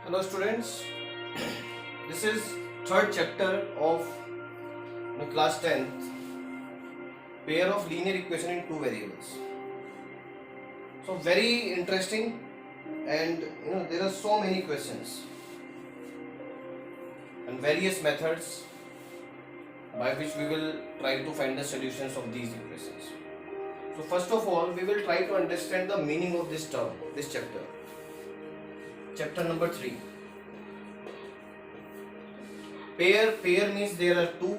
Hello students, this is third chapter of class 10th, pair of linear equation in two variables. So very interesting, and there are so many questions and various methods by which we will try to find the solutions of these equations. So first of all, we will try to understand the meaning of this term, this chapter. Chapter number 3. Pair means there are two.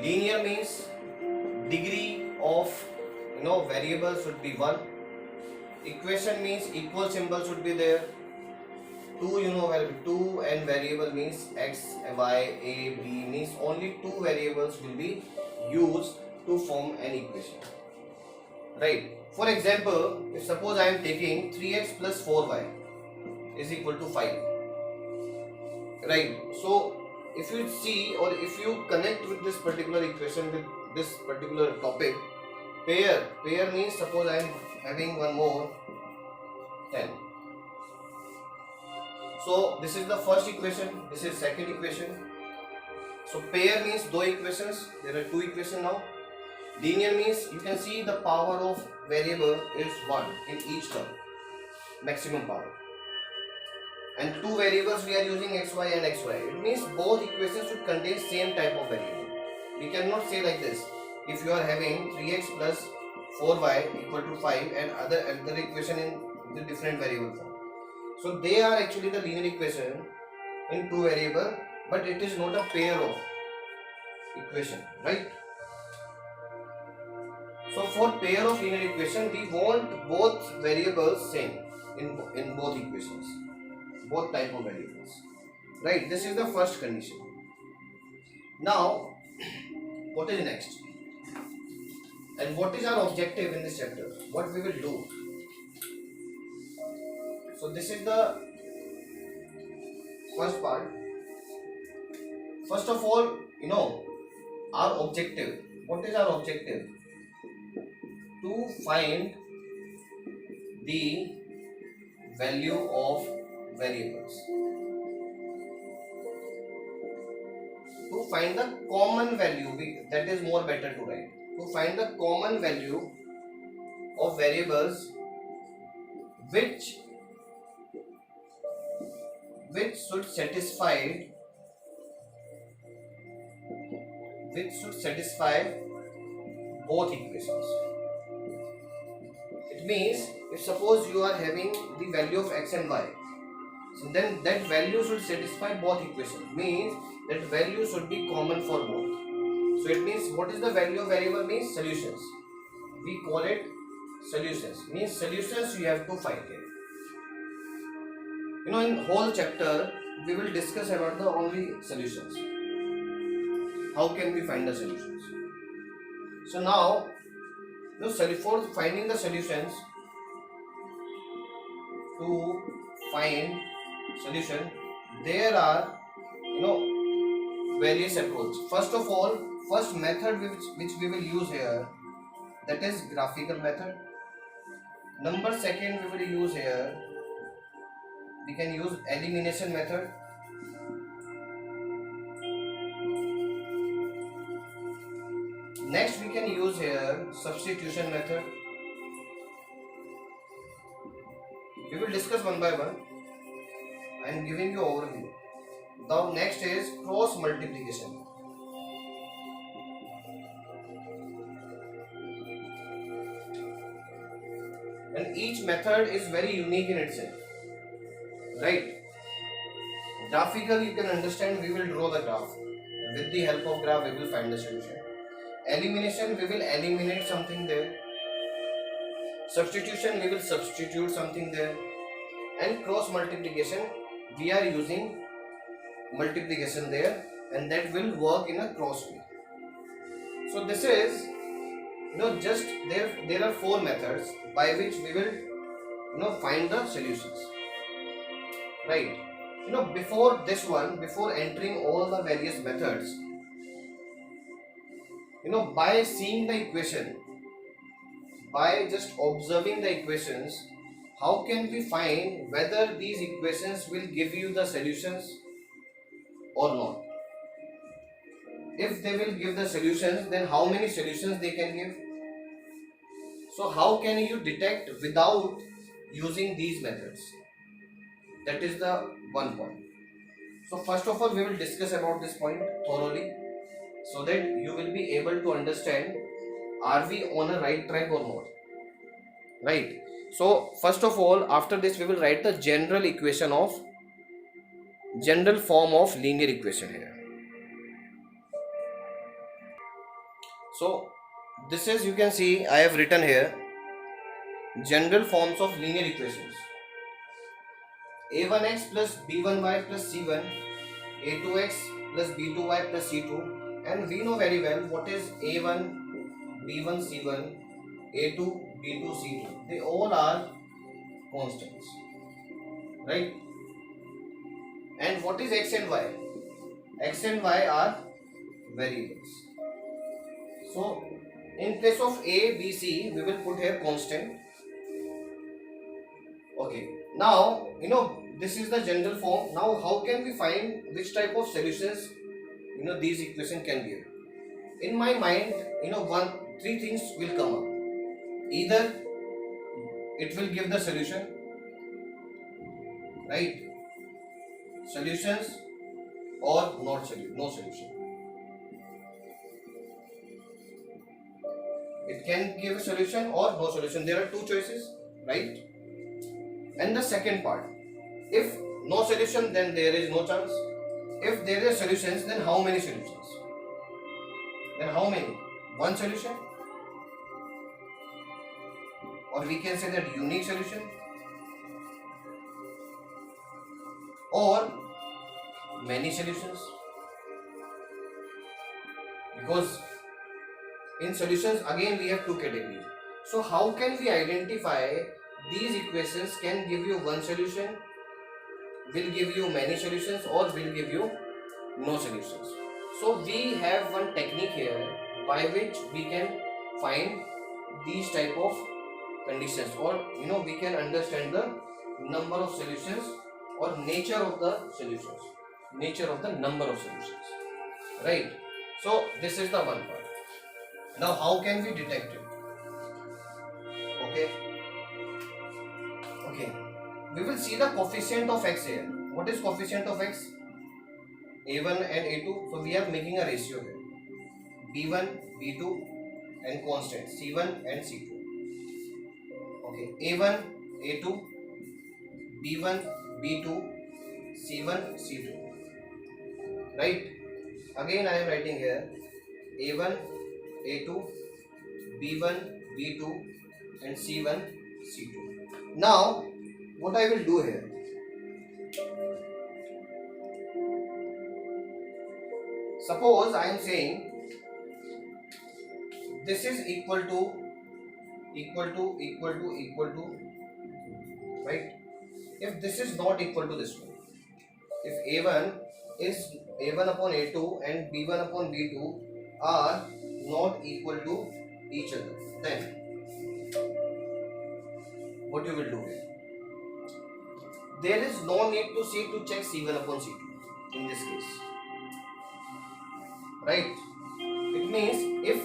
Linear means degree of variable should be 1. Equation means equal symbol should be there. 2 and variable means x, y, a, b means only two variables will be used to form an equation. Right. For example, if suppose I am taking 3x plus 4y is equal to 5. Right. So if you see or if you connect with this particular equation with this particular topic, pair means suppose I am having one more 10. So this is the first equation, this is second equation. So pair means two equations, there are two equations now. Linear means you can see the power of variable is 1 in each term, maximum power. And two variables we are using xy and xy. It means both equations should contain same type of variable. We cannot say like this. If you are having 3x plus 4y equal to 5 and other equation in the different variable form. So they are actually the linear equation in two variable, but it is not a pair of equation, right? So for pair of linear equation, we want both variables same in both equations, both type of variables, right? This is the first condition. Now, what is next? And what is our objective in this chapter? What we will do? So this is the first part. First of all, our objective. What is our objective? To find the value of variables. To find the common value, that is more better to write. To find the common value of variables which should satisfy both equations. It means if suppose you are having the value of x and y, so then that value should satisfy both equations. Means that value should be common for both. So it means what is the value of variable means solutions. We call it solutions. Means solutions you have to find here. In whole chapter we will discuss about the only solutions. How can we find the solutions? So now, for finding the solutions, to find solution, there are various approaches. First of all, first method which we will use here, that is graphical method. Number second we will use here, we can use elimination method. Next we can use here substitution method. We will discuss one by one. I am giving you overview. Now next is cross multiplication. And each method is very unique in itself. Right? Graphically you can understand, we will draw the graph. With the help of graph we will find the solution. Elimination, we will eliminate something there. Substitution, we will substitute something there. And cross multiplication, we are using multiplication there, and that will work in a cross way. So this is just there are four methods by which we will find the solutions, right? Before this one, before entering all the various methods, by seeing the equation, by just observing the equations, how can we find whether these equations will give you the solutions or not? If they will give the solutions, then how many solutions they can give? So how can you detect without using these methods? That is the one point. So first of all, we will discuss about this point thoroughly so that you will be able to understand, are we on a right track or not? Right. So first of all, after this we will write the general form of linear equation here. So this is, you can see I have written here general forms of linear equations. a1x plus b1y plus c1, a2x plus b2y plus c2, and we know very well what is a1, b1, c1, a2, b2, c2. They all are constants, right? And what is x and y? X and y are variables. So in place of a, b, c, we will put here constant. Okay, now this is the general form. Now how can we find which type of solutions these equations can give? In my mind, three things will come up. Either it will give the solution, right? Solutions, or not no solution. It can give a solution or no solution. There are two choices, right? And the second part, if no solution, then there is no chance. If there are solutions, then how many solutions? Then how many? One solution? Or we can say that unique solution? Or many solutions? Because in solutions again we have two categories. So how can we identify these equations can give you one solution, will give you many solutions, or will give you no solutions? So we have one technique here by which we can find these type of conditions, or we can understand the number of solutions or nature of the solutions, nature of the number of solutions, right? So this is the one part. Now how can we detect it? Okay, we will see the coefficient of x here. What is coefficient of x? a1 and a2. So we are making a ratio here, b1, b2, and constant c1 and c2. Okay, a1, a2, b1, b2, c1, c2, right? Again I am writing here a1, a2, b1, b2, and c1, c2. Now what I will do here, suppose I am saying this is equal to, right? If this is not equal to this one, if a1 is a1 upon a2 and b1 upon b2 are not equal to each other, then what you will do here? There is no need to check c1 upon c2 in this case, right? It means if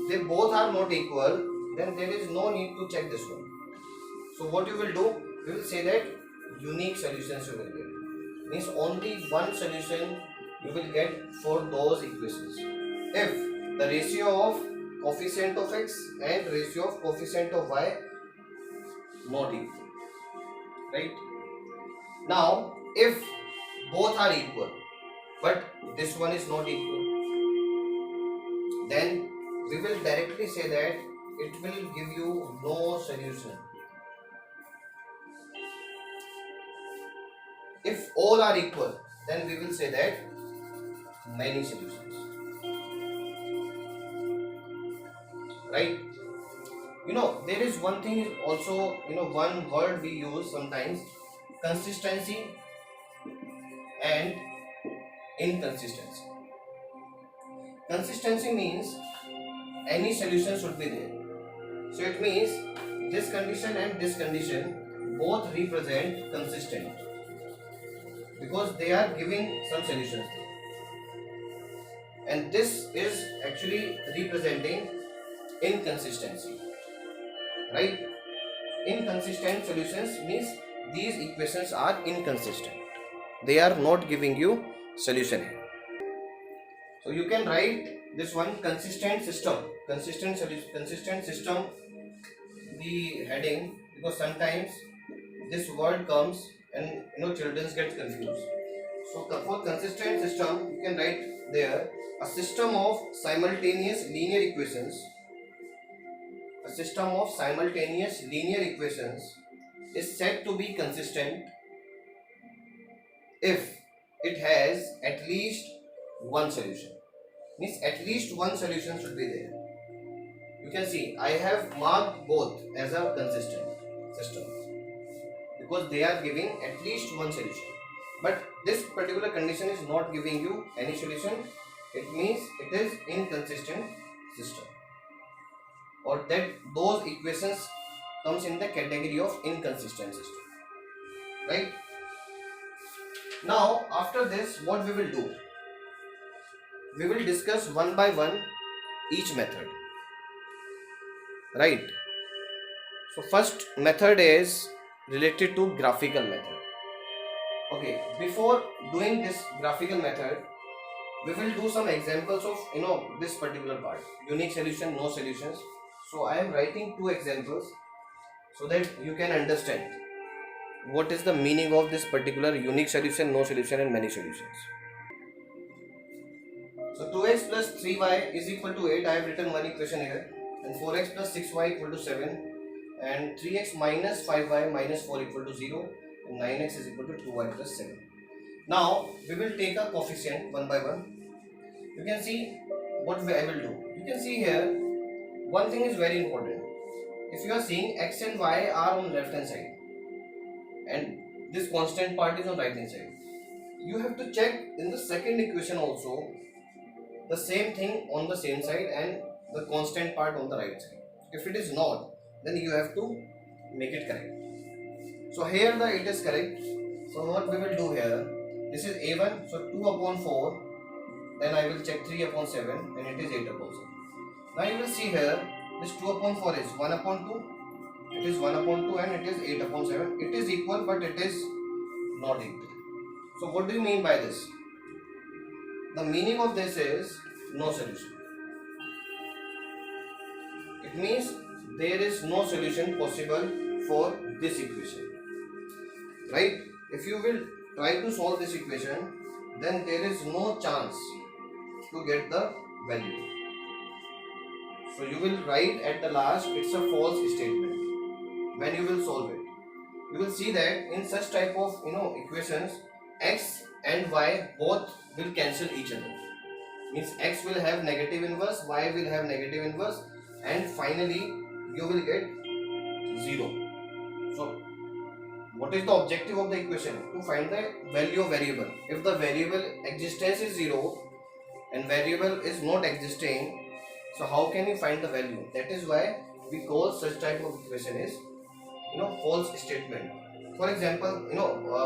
they both are not equal, then there is no need to check this one. So what you will do, we will say that unique solutions you will get. Means only one solution you will get for those equations. If the ratio of coefficient of x and ratio of coefficient of y not equal, right? Now if both are equal but this one is not equal, then we will directly say that it will give you no solution. If all are equal, then we will say that many solutions, right? There is one thing is also, one word we use sometimes, consistency and inconsistency. Consistency means any solution should be there. So it means this condition and this condition both represent consistent because they are giving some solutions, and this is actually representing inconsistency, right? Inconsistent solutions means these equations are inconsistent, they are not giving you solution here. So you can write this one consistent system, consistent system, the heading, because sometimes this word comes and children get confused. So for consistent system you can write there a system of simultaneous linear equations. A system of simultaneous linear equations is said to be consistent if it has at least one solution. Means at least one solution should be there. You can see I have marked both as a consistent system because they are giving at least one solution. But this particular condition is not giving you any solution. It means it is inconsistent system, or that those equations comes in the category of inconsistent system, right? Now after this, what we will do, we will discuss one by one each method, right? So first method is related to graphical method. Okay, before doing this graphical method, we will do some examples of this particular part, unique solution, no solutions. So I am writing two examples so that you can understand what is the meaning of this particular unique solution, no solution and many solutions. So 2x plus 3y is equal to 8. I have written one equation here, and 4x plus 6y equal to 7, and 3x minus 5y minus 4 equal to 0, and 9x is equal to 2y plus 7. Now we will take a coefficient one by one. You can see what I will do. You can see here one thing is very important. If you are seeing x and y are on left hand side and this constant part is on right hand side, you have to check in the second equation also the same thing on the same side and the constant part on the right side. If it is not, then you have to make it correct. So here it is correct. So what we will do here, this is a1, so 2 upon 4, then I will check 3 upon 7 and it is 8 upon 7. Now you will see here this 2 upon 4 is 1 upon 2, it is 1 upon 2 and it is 8 upon 7. It is equal but it is not equal. So what do you mean by this? The meaning of this is no solution. It means there is no solution possible for this equation, right? If you will try to solve this equation, then there is no chance to get the value. So you will write at the last it's a false statement when you will solve it. You will see that in such type of equations, x and y both will cancel each other. Means x will have negative inverse, y will have negative inverse, and finally you will get 0. So what is the objective of the equation? To find the value of variable. If the variable existence is 0 and variable is not existing, so how can you find the value? That is why we call such type of equation is false statement. For example,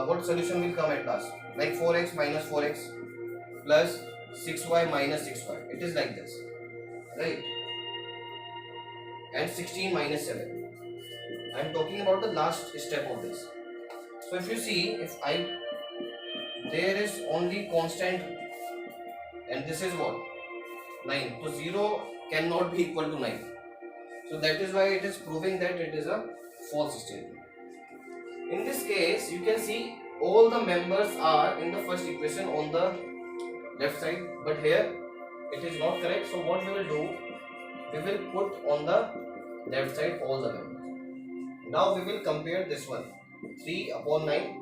what solution will come at last? Like 4x minus 4x plus 6y minus 6y. It is like this, right? And 16 minus 7. I am talking about the last step of this. So if you see, there is only constant, and this is what? 9. So 0 cannot be equal to 9. So that is why it is proving that it is a false statement. In this case, you can see all the members are in the first equation on the left side, but here it is not correct. So what we will do, we will put on the left side all the members. Now we will compare this one, 3 upon 9,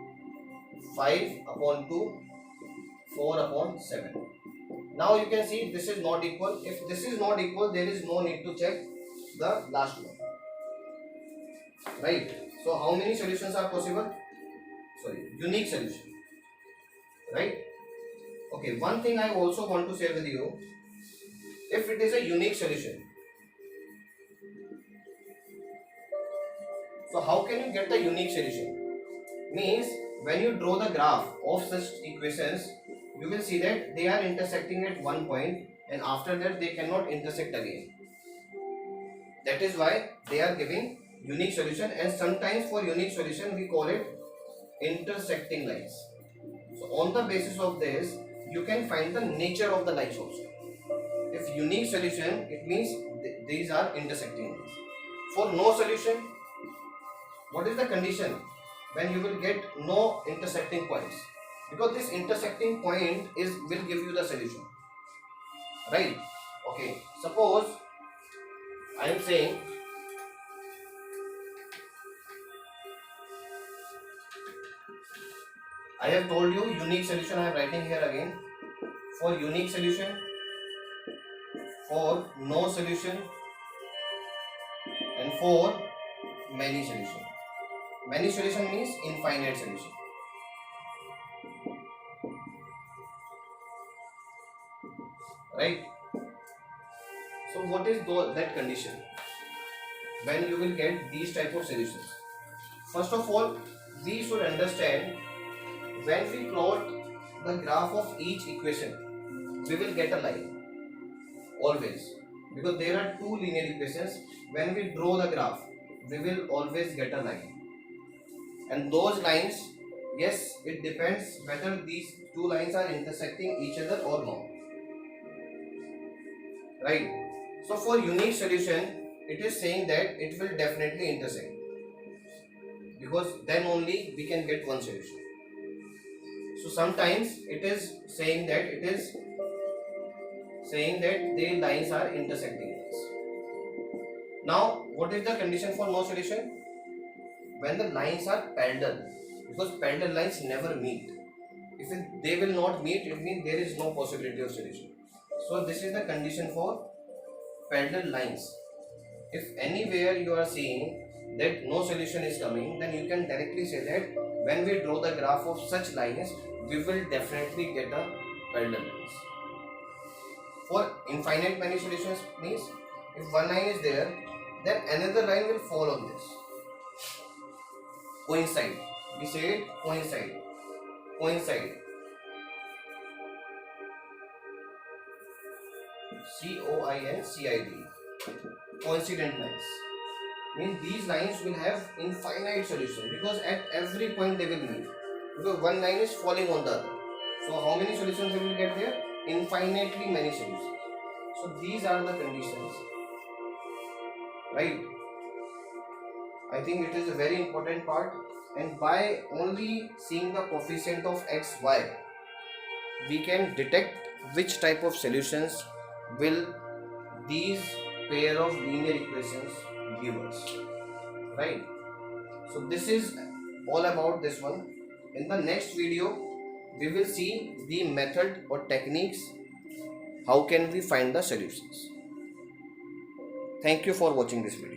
5 upon 2, 4 upon 7. Now you can see this is not equal. If this is not equal, there is no need to check the last one, right? So how many solutions are possible? Sorry, unique solution, right? Okay, one thing I also want to share with you, if it is a unique solution, so how can you get the unique solution? Means when you draw the graph of such equations, you will see that they are intersecting at one point and after that they cannot intersect again. That is why they are giving unique solution, and sometimes for unique solution we call it intersecting lines. So on the basis of this, you can find the nature of the lines also. If unique solution, it means these are intersecting lines. For no solution, what is the condition when you will get no intersecting points? Because this intersecting point will give you the solution, right? Okay, suppose I am saying I have told you unique solution. I am writing here again. For unique solution, for no solution, and for many solution. Many solution means infinite solution. Right? So what is that condition when you will get these type of solutions? First of all, we should understand when we plot the graph of each equation, we will get a line always, because there are two linear equations. When we draw the graph, we will always get a line, and those lines, yes, it depends whether these two lines are intersecting each other or not, right? So for unique solution, it is saying that it will definitely intersect, because then only we can get one solution. So sometimes it is saying that the lines are intersecting lines. Now what is the condition for no solution? When the lines are parallel, because parallel lines never meet. If they will not meet, it means there is no possibility of solution. So this is the condition for parallel lines. If anywhere you are seeing that no solution is coming, then you can directly say that when we draw the graph of such lines, we will definitely get a parallel lines. For infinite many solutions means if one line is there, then another line will fall on this. Coincide. We say it coincide. Coincide. COINCID. Coincident lines. Means these lines will have infinite solution, because at every point they will meet. Because one line is falling on the other. So how many solutions we will get there? Infinitely many solutions. So these are the conditions, right? I think it is a very important part, and by only seeing the coefficient of x, y, we can detect which type of solutions will these pair of linear equations give us, right? So this is all about this one. In the next video, we will see the method or techniques, how can we find the solutions. Thank you for watching this video.